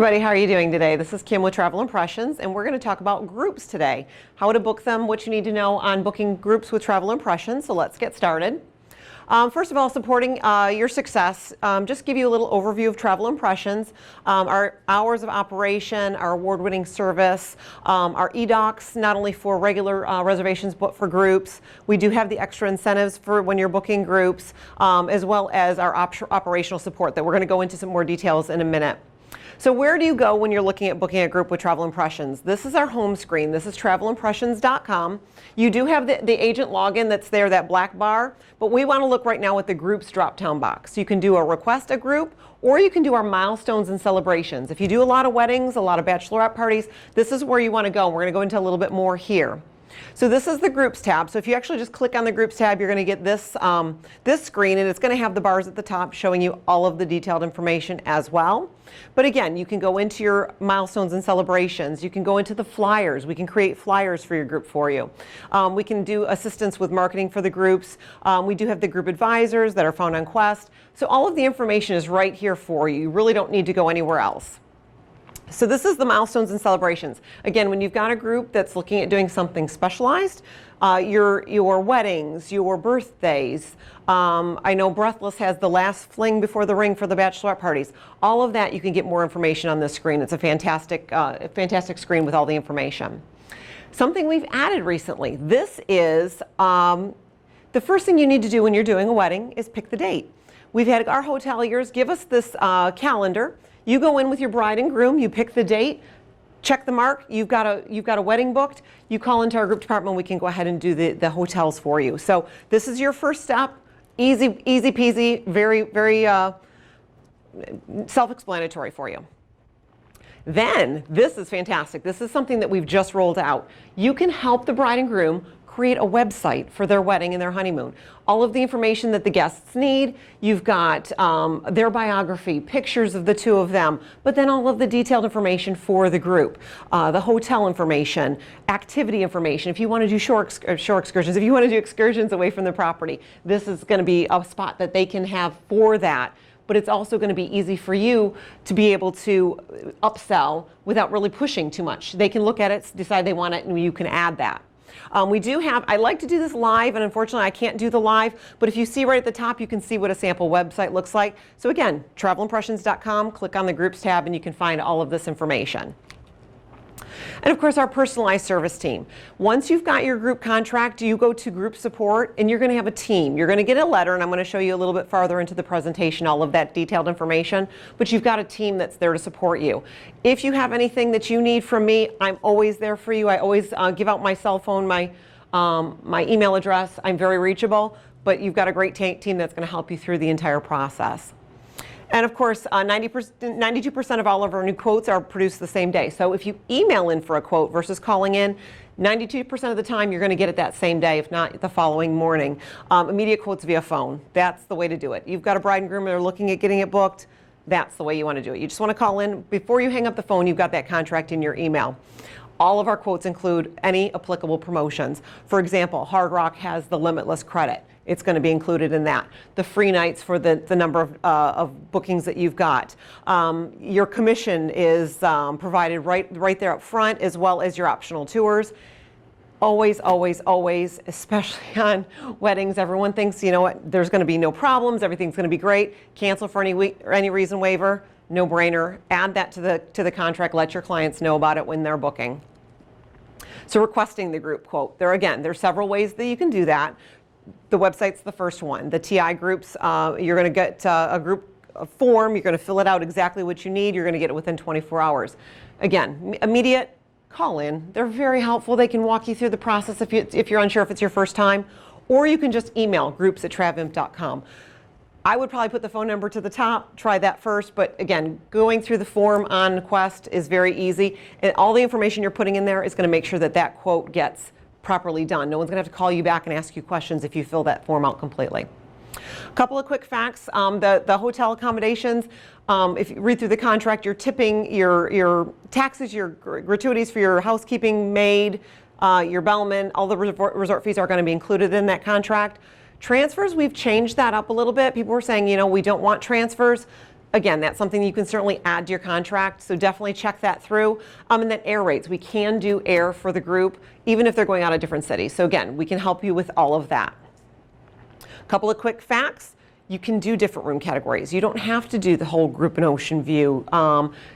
everybody, how are you doing today? This is Kim with Travel Impressions, and we're going to talk about groups today. How to book them, what you need to know on booking groups with Travel Impressions. So let's get started. First of all, supporting your success, just give you a little overview of Travel Impressions, our hours of operation, our award-winning service, our e-docs, not only for regular reservations but for groups. We do have the extra incentives for when you're booking groups, as well as our operational support that we're going to go into some more details in a minute. So where do you go when you're looking at booking a group with Travel Impressions? This is our home screen. This is OutsideAgents.com. You do have the agent login that's there, that black bar, but we want to look right now at the groups drop-down box. You can do a request a group, or you can do our milestones and celebrations. If you do a lot of weddings, a lot of bachelorette parties, this is where you want to go. We're going to go into a little bit more here. So this is the groups tab. So if you actually just click on the groups tab, you're going to get this, this screen, and it's going to have the bars at the top showing you all of the detailed information as well. But again, you can go into your milestones and celebrations. You can go into the flyers. We can create flyers for your group for you. We can do assistance with marketing for the groups. We do have the group advisors that are found on Quest. So all of the information is right here for you. You really don't need to go anywhere else. So this is the milestones and celebrations. Again, when you've got a group that's looking at doing something specialized, your weddings, your birthdays, I know Breathless has the last fling before the ring for the bachelorette parties. All of that, you can get more information on this screen. It's a fantastic screen with all the information. Something we've added recently. This is the first thing you need to do when you're doing a wedding is pick the date. We've had our hoteliers give us this calendar. You go in with your bride and groom, you pick the date, check the mark, you've got a wedding booked, you call into our group department, we can go ahead and do the hotels for you. So this is your first step, easy peasy, very self-explanatory for you. Then, this is fantastic. This is something that we've just rolled out. You can help the bride and groom create a website for their wedding and their honeymoon. All of the information that the guests need, you've got their biography, pictures of the two of them, but then all of the detailed information for the group, the hotel information, activity information. If you want to do shore excursions, if you want to do excursions away from the property, this is going to be a spot that they can have for that. But it's also going to be easy for you to be able to upsell without really pushing too much. They can look at it, decide they want it, and you can add that. We do have, I like to do this live, and unfortunately I can't do the live, but if you see right at the top, you can see what a sample website looks like. So again, TravelImpressions.com, click on the groups tab, and you can find all of this information. And of course, our personalized service team. Once you've got your group contract, you go to group support, and you're going to have a team. You're going to get a letter, and I'm going to show you a little bit farther into the presentation all of that detailed information, but you've got a team that's there to support you. If you have anything that you need from me, I'm always there for you. I always give out my cell phone, my email address. I'm very reachable, but you've got a great team that's going to help you through the entire process. And of course, 92% of all of our new quotes are produced the same day. So if you email in for a quote versus calling in, 92% of the time you're going to get it that same day, if not the following morning. Immediate quotes via phone. That's the way to do it. You've got a bride and groom that are looking at getting it booked. That's the way you want to do it. You just want to call in. Before you hang up the phone, you've got that contract in your email. All of our quotes include any applicable promotions. For example, Hard Rock has the limitless credit. It's going to be included in that. The free nights for the number of bookings that you've got. Your commission is provided right there up front, as well as your optional tours. Always, always, always, especially on weddings, everyone thinks, you know what, there's going to be no problems, everything's going to be great. Cancel for any reason waiver, no brainer. Add that to the contract. Let your clients know about it when they're booking. So requesting the group quote. There's several ways that you can do that. The website's the first one. The TI groups, you're going to get a form. You're going to fill it out exactly what you need. You're going to get it within 24 hours. Again, immediate, call in. They're very helpful. They can walk you through the process if you're unsure if it's your first time. Or you can just email groups@travimp.com. I would probably put the phone number to the top, try that first, but again, going through the form on Quest is very easy, and all the information you're putting in there is going to make sure that that quote gets properly done. No one's going to have to call you back and ask you questions if you fill that form out completely. A couple of quick facts. The hotel accommodations, if you read through the contract, your tipping, your taxes, your gratuities for your housekeeping maid, your bellman, all the resort fees are going to be included in that contract. Transfers, we've changed that up a little bit. People were saying, you know, we don't want transfers. Again, that's something you can certainly add to your contract, so definitely check that through. And then air rates. We can do air for the group, even if they're going out of different cities. So again, we can help you with all of that. A couple of quick facts. You can do different room categories. You don't have to do the whole group and ocean view.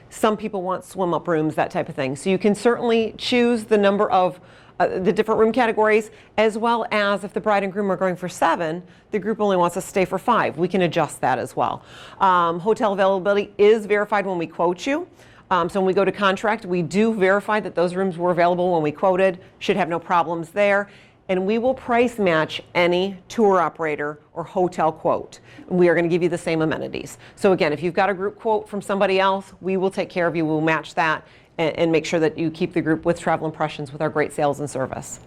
Some people want swim up rooms, that type of thing. So you can certainly choose the number of the different room categories, as well as if the bride and groom are going for 7, the group only wants to stay for 5. We can adjust that as well. Hotel availability is verified when we quote you. So when we go to contract, we do verify that those rooms were available when we quoted. Should have no problems there. And we will price match any tour operator or hotel quote. We are going to give you the same amenities. So again, if you've got a group quote from somebody else, we will take care of you. We'll match that and make sure that you keep the group with Travel Impressions with our great sales and service.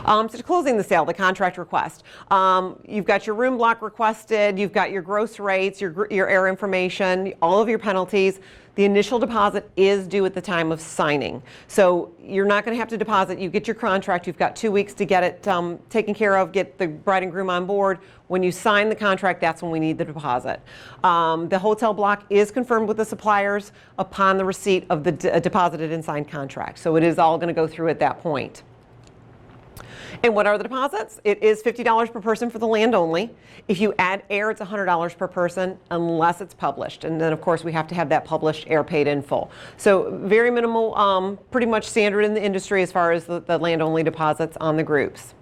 So closing the sale, the contract request. You've got your room block requested, you've got your gross rates, your air information, all of your penalties. The initial deposit is due at the time of signing. So you're not going to have to deposit. You get your contract, you've got 2 weeks to get it taken care of, get the bride and groom on board. When you sign the contract, that's when we need the deposit. The hotel block is confirmed with the suppliers upon the receipt of the deposited and signed contract. So it is all going to go through at that point. And what are the deposits? It is $50 per person for the land only. If you add air, it's $100 per person unless it's published. And then, of course, we have to have that published air paid in full. So very minimal, pretty much standard in the industry as far as the land only deposits on the groups.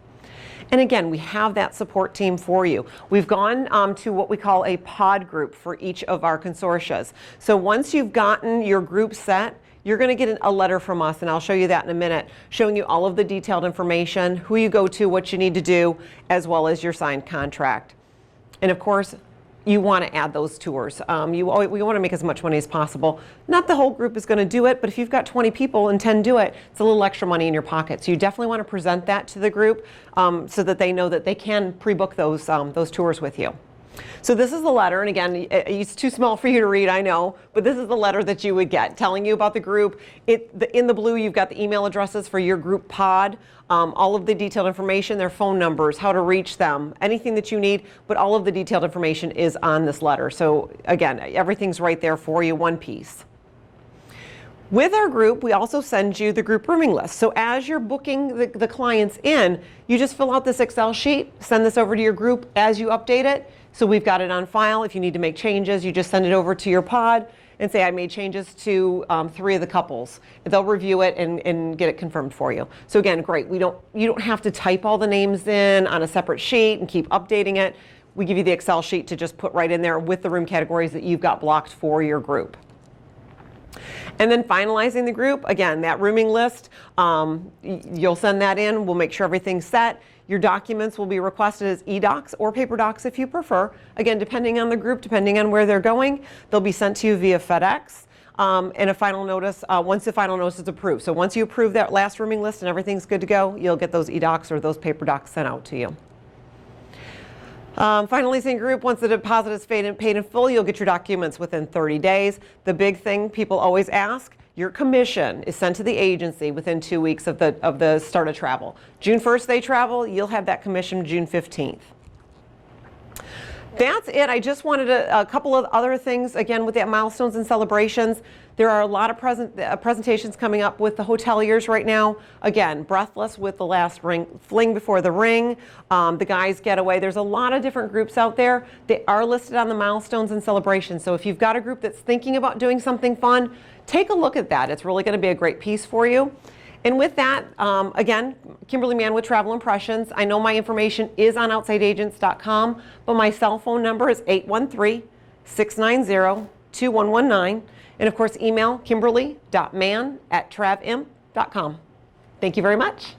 And again, we have that support team for you. We've gone to what we call a pod group for each of our consortias. So once you've gotten your group set, you're going to get a letter from us, and I'll show you that in a minute, showing you all of the detailed information, who you go to, what you need to do, as well as your signed contract. And of course, you want to add those tours. We want to make as much money as possible. Not the whole group is going to do it, but if you've got 20 people and 10 do it, it's a little extra money in your pocket. So you definitely want to present that to the group so that they know that they can pre-book those tours with you. So this is the letter, and again, it's too small for you to read, I know, but this is the letter that you would get telling you about the group. In the blue, you've got the email addresses for your group pod, all of the detailed information, their phone numbers, how to reach them, anything that you need, but all of the detailed information is on this letter. So again, everything's right there for you, one piece. With our group, we also send you the group rooming list. So as you're booking the clients in, you just fill out this Excel sheet, send this over to your group as you update it. So we've got it on file. If you need to make changes, you just send it over to your pod and say, I made changes to 3 of the couples. They'll review it and get it confirmed for you. So again, great. You don't have to type all the names in on a separate sheet and keep updating it. We give you the Excel sheet to just put right in there with the room categories that you've got blocked for your group. And then finalizing the group, again, that rooming list, you'll send that in. We'll make sure everything's set. Your documents will be requested as e-docs or paper docs if you prefer. Again, depending on the group, depending on where they're going, they'll be sent to you via FedEx and a final notice once the final notice is approved. So once you approve that last rooming list and everything's good to go, you'll get those e-docs or those paper docs sent out to you. Finalizing group, once the deposit is paid in full, you'll get your documents within 30 days. The big thing people always ask, your commission is sent to the agency within 2 weeks of the start of travel. June 1st they travel, you'll have that commission June 15th. That's it. I just wanted a couple of other things, again, with that milestones and celebrations. There are a lot of presentations coming up with the hoteliers right now. Again, breathless with the last fling before the ring, the guys getaway. There's a lot of different groups out there. They are listed on the milestones and celebrations. So if you've got a group that's thinking about doing something fun, take a look at that. It's really going to be a great piece for you. And with that, again, Kimberly Mann with Travel Impressions. I know my information is on OutsideAgents.com, but my cell phone number is 813-690-2119. And of course, email kimberly.mann@travimp.com. Thank you very much.